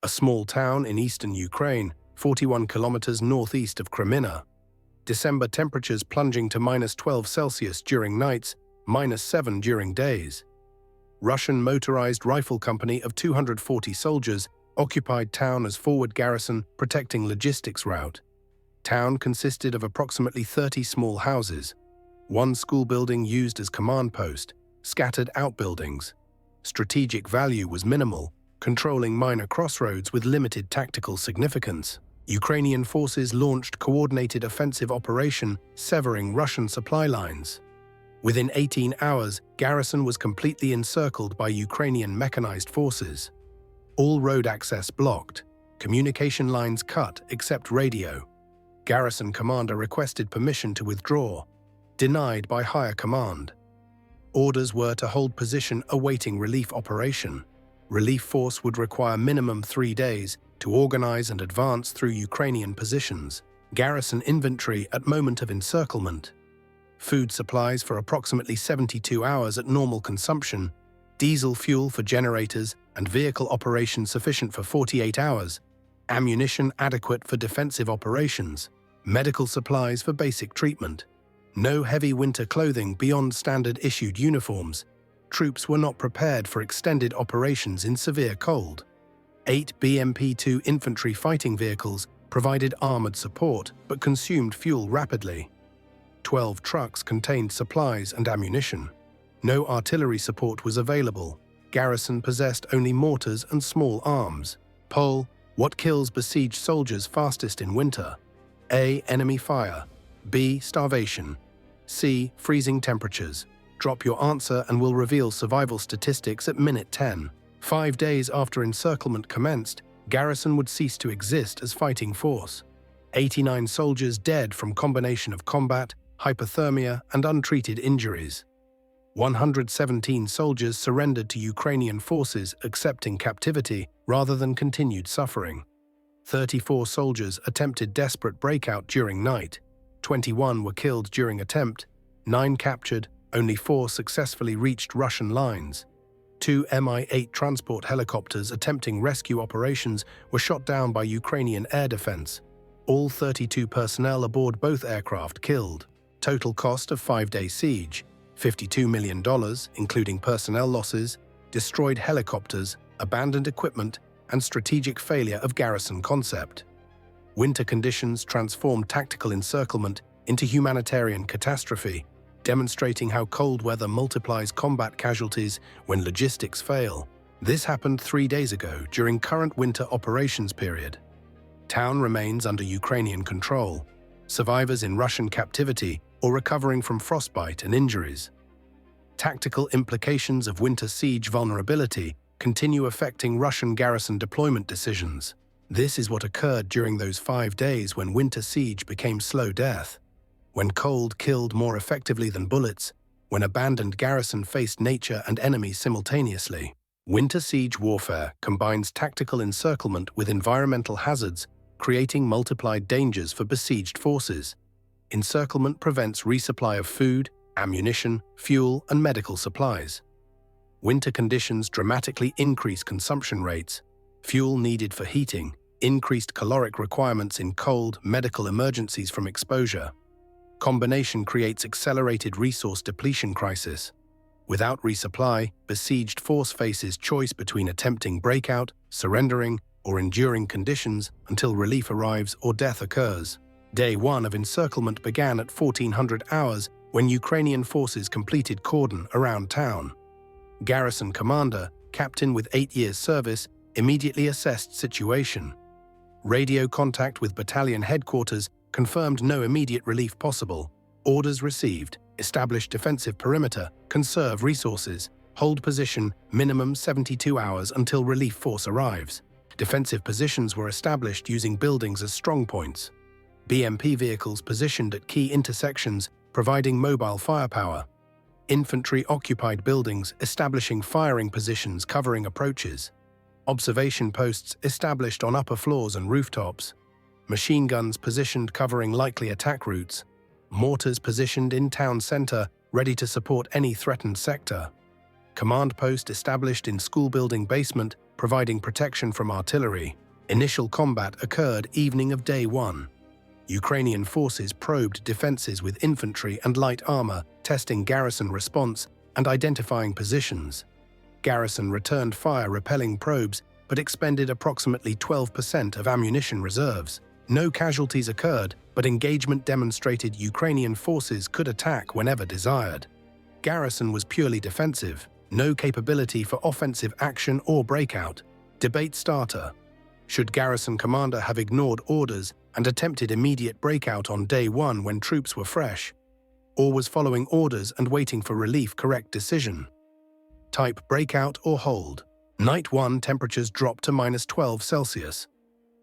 a small town in eastern Ukraine, 41 kilometers northeast of Kreminna. December temperatures plunging to -12 degrees Celsius during nights, -7 during days. Russian motorized rifle company of 240 soldiers occupied town as forward garrison protecting logistics route. Town consisted of approximately 30 small houses, one school building used as command post, scattered outbuildings. Strategic value was minimal, controlling minor crossroads with limited tactical significance. Ukrainian forces launched coordinated offensive operation, severing Russian supply lines. Within 18 hours, garrison was completely encircled by Ukrainian mechanized forces. All road access blocked, communication lines cut except radio. Garrison commander requested permission to withdraw, denied by higher command. Orders were to hold position awaiting relief operation. Relief force would require minimum 3 days to organize and advance through Ukrainian positions. Garrison inventory at moment of encirclement. Food supplies for approximately 72 hours at normal consumption. Diesel fuel for generators and vehicle operation sufficient for 48 hours. Ammunition adequate for defensive operations. Medical supplies for basic treatment. No heavy winter clothing beyond standard issued uniforms. Troops were not prepared for extended operations in severe cold. 8 BMP-2 infantry fighting vehicles provided armored support but consumed fuel rapidly. 12 trucks contained supplies and ammunition. No artillery support was available. Garrison possessed only mortars and small arms. Poll: what kills besieged soldiers fastest in winter? A. Enemy fire. B. Starvation. C. Freezing temperatures. Drop your answer and we'll reveal survival statistics at minute 10. 5 days after encirclement commenced, garrison would cease to exist as fighting force. 89 soldiers dead from combination of combat, hypothermia, and untreated injuries. 117 soldiers surrendered to Ukrainian forces accepting captivity rather than continued suffering. 34 soldiers attempted desperate breakout during night. 21 were killed during attempt, 9 captured, only 4 successfully reached Russian lines. 2 Mi-8 transport helicopters attempting rescue operations were shot down by Ukrainian air defense. All 32 personnel aboard both aircraft killed. Total cost of 5-day siege, $52 million, including personnel losses, destroyed helicopters, abandoned equipment, and strategic failure of garrison concept. Winter conditions transformed tactical encirclement into humanitarian catastrophe, demonstrating how cold weather multiplies combat casualties when logistics fail. This happened 3 days ago during current winter operations period. Town remains under Ukrainian control. Survivors in Russian captivity or recovering from frostbite and injuries. Tactical implications of winter siege vulnerability continue affecting Russian garrison deployment decisions. This is what occurred during those 5 days when winter siege became slow death. When cold killed more effectively than bullets, when abandoned garrison faced nature and enemies simultaneously. Winter siege warfare combines tactical encirclement with environmental hazards, creating multiplied dangers for besieged forces. Encirclement prevents resupply of food, ammunition, fuel, and medical supplies. Winter conditions dramatically increase consumption rates, fuel needed for heating, increased caloric requirements in cold, medical emergencies from exposure. Combination creates accelerated resource depletion crisis. Without resupply, besieged force faces choice between attempting breakout, surrendering, or enduring conditions until relief arrives or death occurs. Day 1 of encirclement began at 1400 hours when Ukrainian forces completed cordon around town. Garrison commander, captain with 8 years service, immediately assessed situation. Radio contact with battalion headquarters confirmed no immediate relief possible. Orders received: establish defensive perimeter, conserve resources, hold position minimum 72 hours until relief force arrives. Defensive positions were established using buildings as strong points. BMP vehicles positioned at key intersections, providing mobile firepower. Infantry occupied buildings, establishing firing positions covering approaches. Observation posts established on upper floors and rooftops. Machine guns positioned covering likely attack routes. Mortars positioned in town center, ready to support any threatened sector. Command post established in school building basement, providing protection from artillery. Initial combat occurred evening of day 1. Ukrainian forces probed defenses with infantry and light armor, testing garrison response and identifying positions. Garrison returned fire repelling probes, but expended approximately 12% of ammunition reserves. No casualties occurred, but engagement demonstrated Ukrainian forces could attack whenever desired. Garrison was purely defensive, no capability for offensive action or breakout. Debate starter. Should garrison commander have ignored orders and attempted immediate breakout on day 1 when troops were fresh? Or was following orders and waiting for relief correct decision? Type breakout or hold. Night 1 temperatures dropped to -12°C.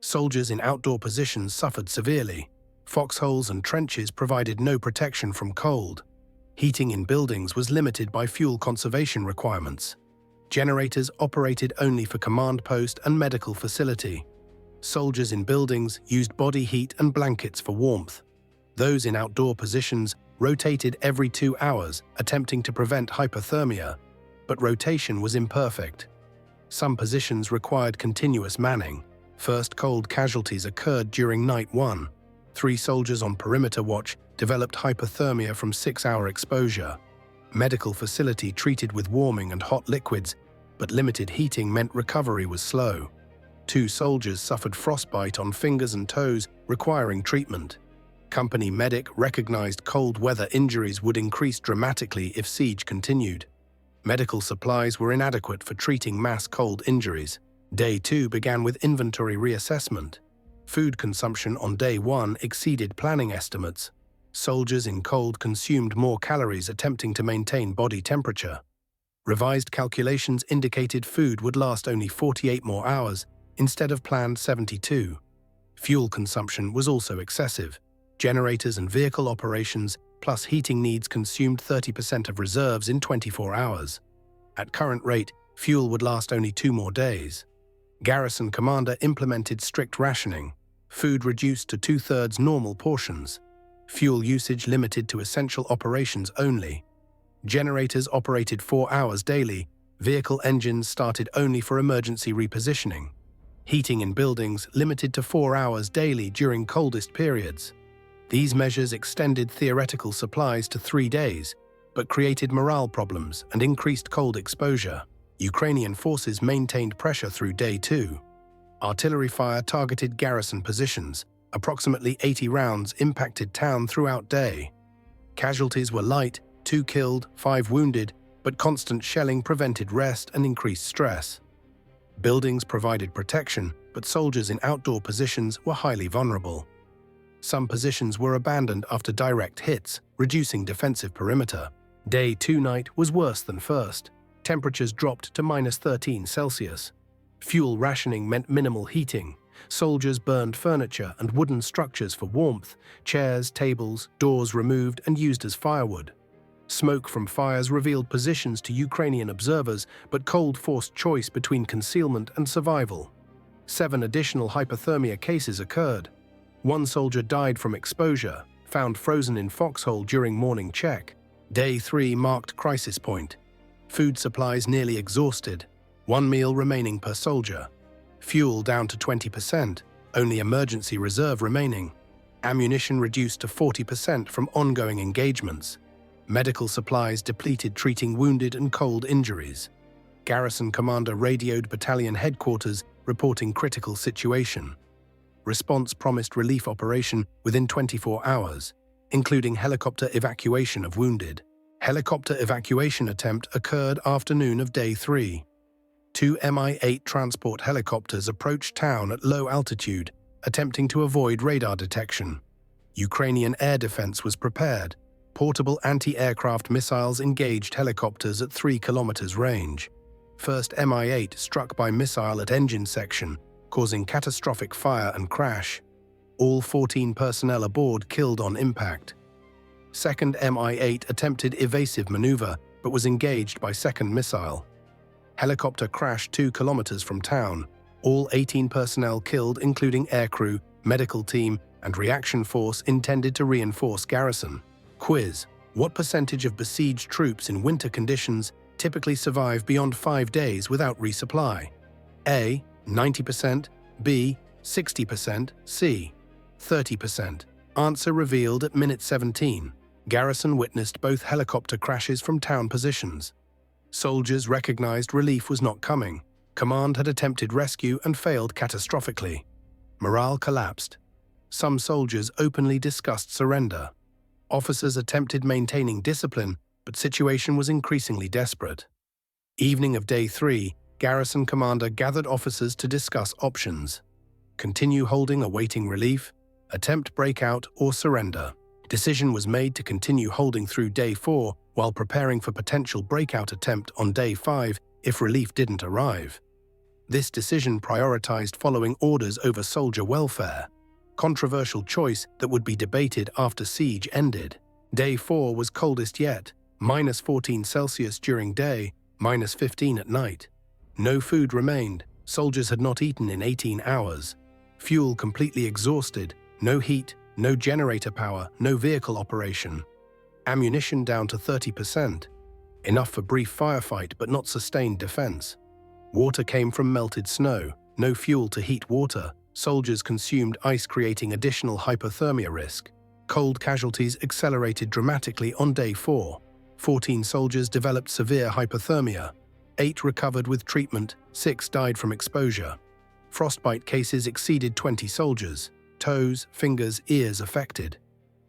Soldiers in outdoor positions suffered severely. Foxholes and trenches provided no protection from cold. Heating in buildings was limited by fuel conservation requirements. Generators operated only for command post and medical facility. Soldiers in buildings used body heat and blankets for warmth. Those in outdoor positions rotated every 2 hours, attempting to prevent hypothermia, but rotation was imperfect. Some positions required continuous manning. First cold casualties occurred during night 1. 3 soldiers on perimeter watch developed hypothermia from 6-hour exposure. Medical facility treated with warming and hot liquids, but limited heating meant recovery was slow. 2 soldiers suffered frostbite on fingers and toes, requiring treatment. Company medic recognized cold weather injuries would increase dramatically if siege continued. Medical supplies were inadequate for treating mass cold injuries. Day 2 began with inventory reassessment. Food consumption on day 1 exceeded planning estimates. Soldiers in cold consumed more calories attempting to maintain body temperature. Revised calculations indicated food would last only 48 more hours instead of planned 72. Fuel consumption was also excessive. Generators and vehicle operations plus heating needs consumed 30% of reserves in 24 hours. At current rate, fuel would last only 2 more days. Garrison commander implemented strict rationing. Food reduced to 2/3 normal portions. Fuel usage limited to essential operations only. Generators operated 4 hours daily. Vehicle engines started only for emergency repositioning. Heating in buildings limited to 4 hours daily during coldest periods. These measures extended theoretical supplies to 3 days, but created morale problems and increased cold exposure. Ukrainian forces maintained pressure through day 2. Artillery fire targeted garrison positions. Approximately 80 rounds impacted town throughout day. Casualties were light, 2 killed, 5 wounded, but constant shelling prevented rest and increased stress. Buildings provided protection, but soldiers in outdoor positions were highly vulnerable. Some positions were abandoned after direct hits, reducing defensive perimeter. Day 2 night was worse than first. Temperatures dropped to -13°C. Fuel rationing meant minimal heating. Soldiers burned furniture and wooden structures for warmth, chairs, tables, doors removed and used as firewood. Smoke from fires revealed positions to Ukrainian observers, but cold forced choice between concealment and survival. 7 additional hypothermia cases occurred. 1 soldier died from exposure, found frozen in foxhole during morning check. Day 3 marked crisis point. Food supplies nearly exhausted. 1 meal remaining per soldier. Fuel down to 20%, only emergency reserve remaining. Ammunition reduced to 40% from ongoing engagements. Medical supplies depleted treating wounded and cold injuries. Garrison commander radioed battalion headquarters reporting critical situation. Response promised relief operation within 24 hours, including helicopter evacuation of wounded. Helicopter evacuation attempt occurred afternoon of day 3. 2 Mi-8 transport helicopters approached town at low altitude, attempting to avoid radar detection. Ukrainian air defense was prepared. Portable anti-aircraft missiles engaged helicopters at 3 kilometers range. First Mi-8 struck by missile at engine section, causing catastrophic fire and crash. All 14 personnel aboard killed on impact. Second Mi-8 attempted evasive maneuver, but was engaged by second missile. Helicopter crashed 2 kilometers from town. All 18 personnel killed, including aircrew, medical team, and reaction force intended to reinforce garrison. Quiz: what percentage of besieged troops in winter conditions typically survive beyond 5 days without resupply? A. 90%, B. 60%, C. 30%. Answer revealed at minute 17. Garrison witnessed both helicopter crashes from town positions. Soldiers recognized relief was not coming. Command had attempted rescue and failed catastrophically. Morale collapsed. Some soldiers openly discussed surrender. Officers attempted maintaining discipline, but situation was increasingly desperate. Evening of day 3, garrison commander gathered officers to discuss options. Continue holding awaiting relief, attempt breakout, or surrender. Decision was made to continue holding through day 4 while preparing for potential breakout attempt on day 5 if relief didn't arrive. This decision prioritized following orders over soldier welfare, controversial choice that would be debated after siege ended. Day 4 was coldest yet, -14 °C during day, -15 at night. No food remained, soldiers had not eaten in 18 hours. Fuel completely exhausted, no heat, no generator power, no vehicle operation. Ammunition down to 30%. Enough for brief firefight but not sustained defense. Water came from melted snow, no fuel to heat water. Soldiers consumed ice, creating additional hypothermia risk. Cold casualties accelerated dramatically on day 4. 14 soldiers developed severe hypothermia. 8 recovered with treatment, 6 died from exposure. Frostbite cases exceeded 20 soldiers. Toes, fingers, ears affected.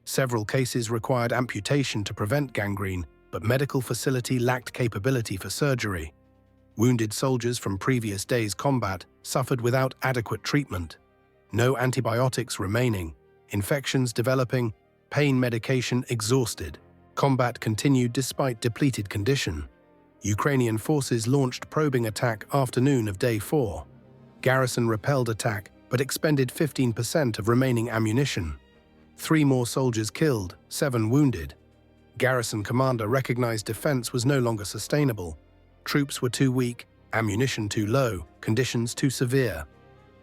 Several cases required amputation to prevent gangrene, but medical facility lacked capability for surgery. Wounded soldiers from previous days' combat suffered without adequate treatment. No antibiotics remaining. Infections developing. Pain medication exhausted. Combat continued despite depleted condition. Ukrainian forces launched probing attack afternoon of day 4. Garrison repelled attack but expended 15% of remaining ammunition. 3 more soldiers killed, 7 wounded. Garrison commander recognized defense was no longer sustainable. Troops were too weak, ammunition too low, conditions too severe.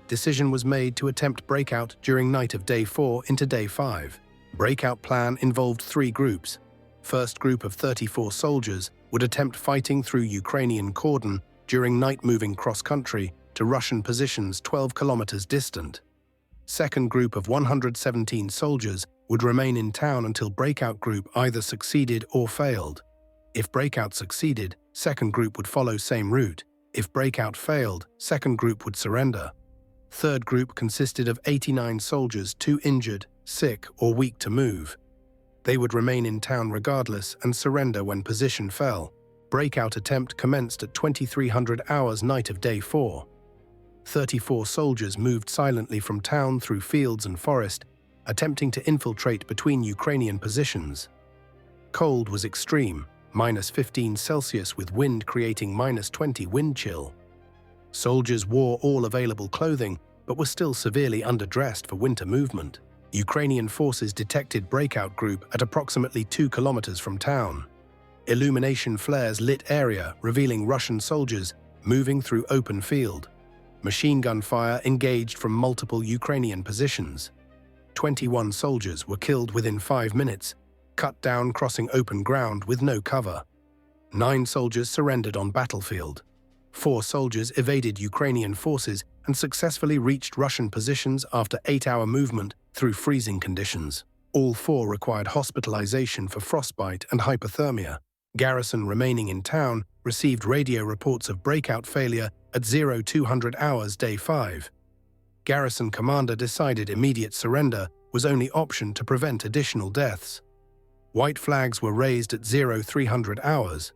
Decision was made to attempt breakout during night of day 4 into day 5. Breakout plan involved 3 groups. First group of 34 soldiers would attempt fighting through Ukrainian cordon during night, moving cross-country to Russian positions 12 kilometers distant. Second group of 117 soldiers would remain in town until breakout group either succeeded or failed. If breakout succeeded, second group would follow same route. If breakout failed, second group would surrender. Third group consisted of 89 soldiers too injured, sick, or weak to move. They would remain in town regardless and surrender when position fell. Breakout attempt commenced at 2300 hours night of day 4. 34 soldiers moved silently from town through fields and forest, attempting to infiltrate between Ukrainian positions. Cold was extreme, -15 °C with wind creating -20 wind chill. Soldiers wore all available clothing, but were still severely underdressed for winter movement. Ukrainian forces detected breakout group at approximately 2 kilometers from town. Illumination flares lit area, revealing Russian soldiers moving through open field. Machine gun fire engaged from multiple Ukrainian positions. 21 soldiers were killed within 5 minutes, cut down crossing open ground with no cover. 9 soldiers surrendered on battlefield. 4 soldiers evaded Ukrainian forces and successfully reached Russian positions after 8-hour movement through freezing conditions. All 4 required hospitalization for frostbite and hypothermia. Garrison remaining in town received radio reports of breakout failure at 0200 hours day 5. Garrison commander decided immediate surrender was only option to prevent additional deaths. White flags were raised at 0300 hours.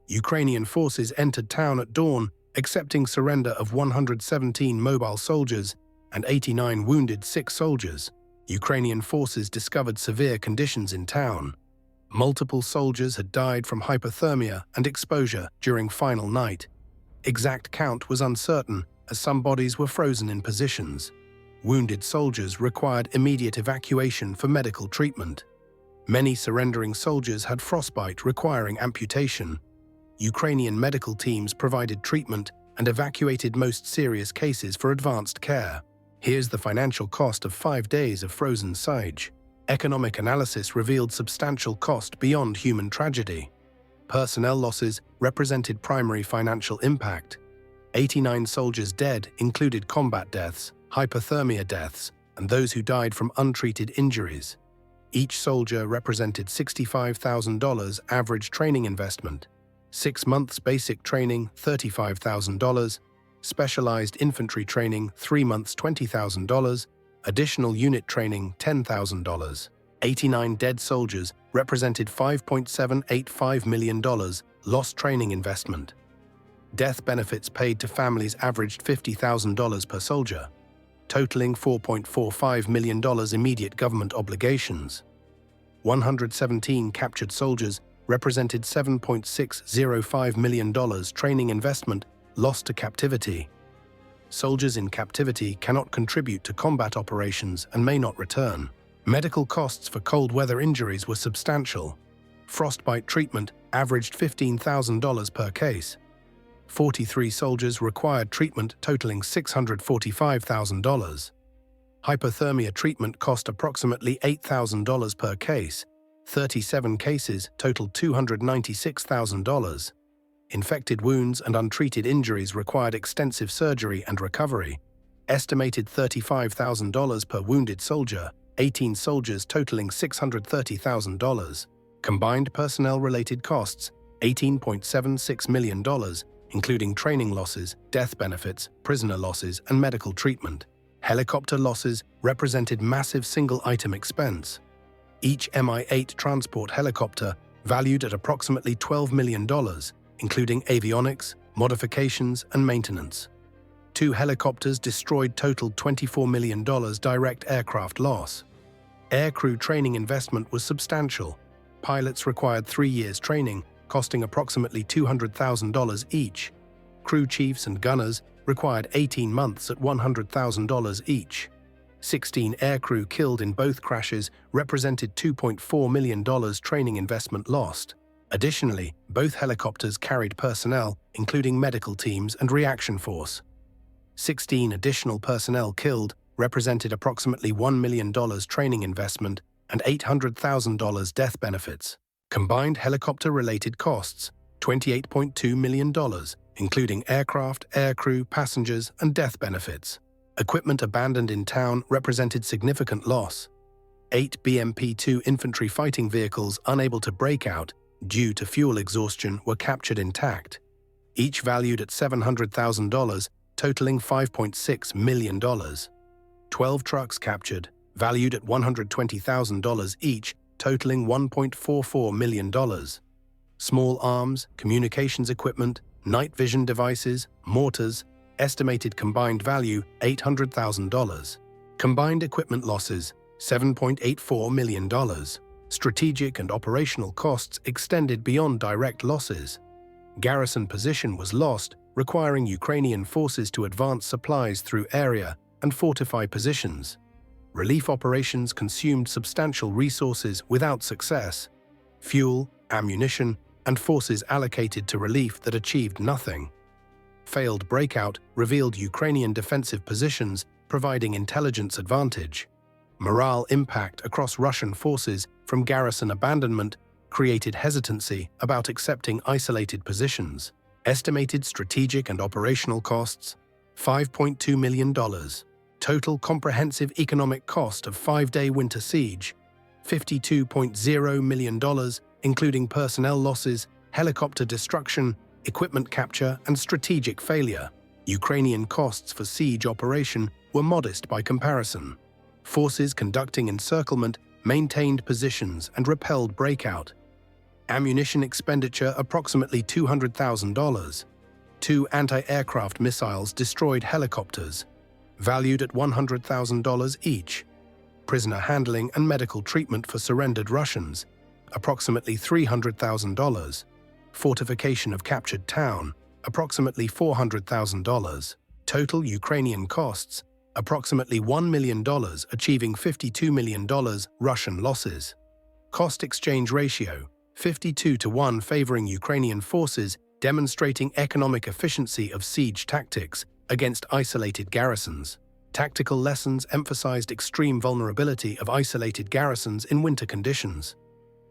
Ukrainian forces entered town at dawn, accepting surrender of 117 mobile soldiers and 89 wounded 6 soldiers. Ukrainian forces discovered severe conditions in town. Multiple soldiers had died from hypothermia and exposure during final night. Exact count was uncertain, as some bodies were frozen in positions. Wounded soldiers required immediate evacuation for medical treatment. Many surrendering soldiers had frostbite requiring amputation. Ukrainian medical teams provided treatment and evacuated most serious cases for advanced care. Here's the financial cost of 5 days of frozen siege. Economic analysis revealed substantial cost beyond human tragedy. Personnel losses represented primary financial impact. 89 soldiers dead included combat deaths, hypothermia deaths, and those who died from untreated injuries. Each soldier represented $65,000 average training investment. 6 months basic training, $35,000. Specialized infantry training, 3 months, $20,000. Additional unit training, $10,000. 89 dead soldiers represented $5.785 million lost training investment. Death benefits paid to families averaged $50,000 per soldier, totaling $4.45 million immediate government obligations. 117 captured soldiers represented $7.605 million training investment lost to captivity. Soldiers in captivity cannot contribute to combat operations and may not return. Medical costs for cold weather injuries were substantial. Frostbite treatment averaged $15,000 per case. 43 soldiers required treatment totaling $645,000. Hypothermia treatment cost approximately $8,000 per case. 37 cases totaled $296,000. Infected wounds and untreated injuries required extensive surgery and recovery. Estimated $35,000 per wounded soldier, 18 soldiers totaling $630,000. Combined personnel-related costs, $18.76 million, including training losses, death benefits, prisoner losses, and medical treatment. Helicopter losses represented massive single-item expense. Each Mi-8 transport helicopter valued at approximately $12 million, including avionics, modifications, and maintenance. 2 helicopters destroyed totaled $24 million direct aircraft loss. Aircrew training investment was substantial. Pilots required 3 years training, costing approximately $200,000 each. Crew chiefs and gunners required 18 months at $100,000 each. 16 aircrew killed in both crashes represented $2.4 million training investment lost. Additionally, both helicopters carried personnel, including medical teams and reaction force. 16 additional personnel killed represented approximately $1 million training investment and $800,000 death benefits. Combined helicopter-related costs, $28.2 million, including aircraft, aircrew, passengers, and death benefits. Equipment abandoned in town represented significant loss. 8 BMP-2 infantry fighting vehicles unable to break out due to fuel exhaustion were captured intact, each valued at $700,000, totaling $5.6 million. 12 trucks captured, valued at $120,000 each, totaling $1.44 million. Small arms, communications equipment, night vision devices, mortars, estimated combined value $800,000. Combined equipment losses, $7.84 million. Strategic and operational costs extended beyond direct losses. Garrison position was lost, requiring Ukrainian forces to advance supplies through area and fortify positions. Relief operations consumed substantial resources without success. Fuel, ammunition, and forces allocated to relief that achieved nothing. Failed breakout revealed Ukrainian defensive positions, providing intelligence advantage. Morale impact across Russian forces from garrison abandonment created hesitancy about accepting isolated positions. Estimated strategic and operational costs, $5.2 million. Total comprehensive economic cost of 5-day winter siege, $52.0 million, including personnel losses, helicopter destruction, equipment capture, and strategic failure. Ukrainian costs for siege operation were modest by comparison. Forces conducting encirclement maintained positions and repelled breakout. Ammunition expenditure approximately $200,000. 2 anti-aircraft missiles destroyed helicopters, valued at $100,000 each. Prisoner handling and medical treatment for surrendered Russians, approximately $300,000. Fortification of captured town, approximately $400,000. Total Ukrainian costs, approximately $1 million, achieving $52 million Russian losses. Cost exchange ratio, 52-1 favoring Ukrainian forces, demonstrating economic efficiency of siege tactics against isolated garrisons. Tactical lessons emphasized extreme vulnerability of isolated garrisons in winter conditions.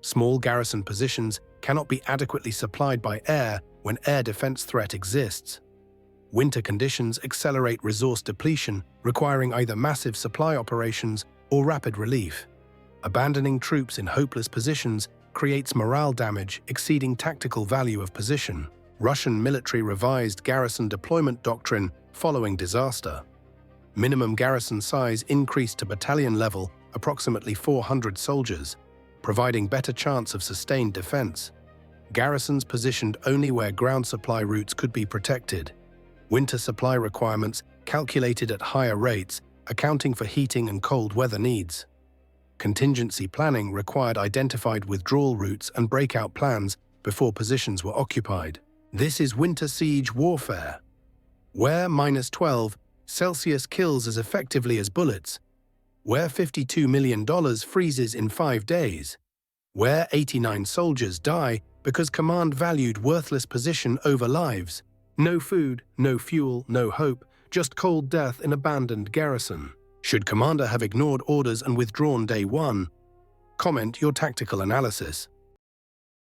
Small garrison positions cannot be adequately supplied by air when air defense threat exists. Winter conditions accelerate resource depletion, requiring either massive supply operations or rapid relief. Abandoning troops in hopeless positions creates morale damage exceeding tactical value of position. Russian military revised garrison deployment doctrine following disaster. Minimum garrison size increased to battalion level, approximately 400 soldiers, providing better chance of sustained defense. Garrisons positioned only where ground supply routes could be protected. Winter supply requirements calculated at higher rates, accounting for heating and cold weather needs. Contingency planning required identified withdrawal routes and breakout plans before positions were occupied. This is winter siege warfare, where -12 Celsius kills as effectively as bullets, where $52 million freezes in 5 days, where 89 soldiers die because command valued worthless position over lives. No food, no fuel, no hope, just cold death in abandoned garrison. Should commander have ignored orders and withdrawn day 1? Comment your tactical analysis.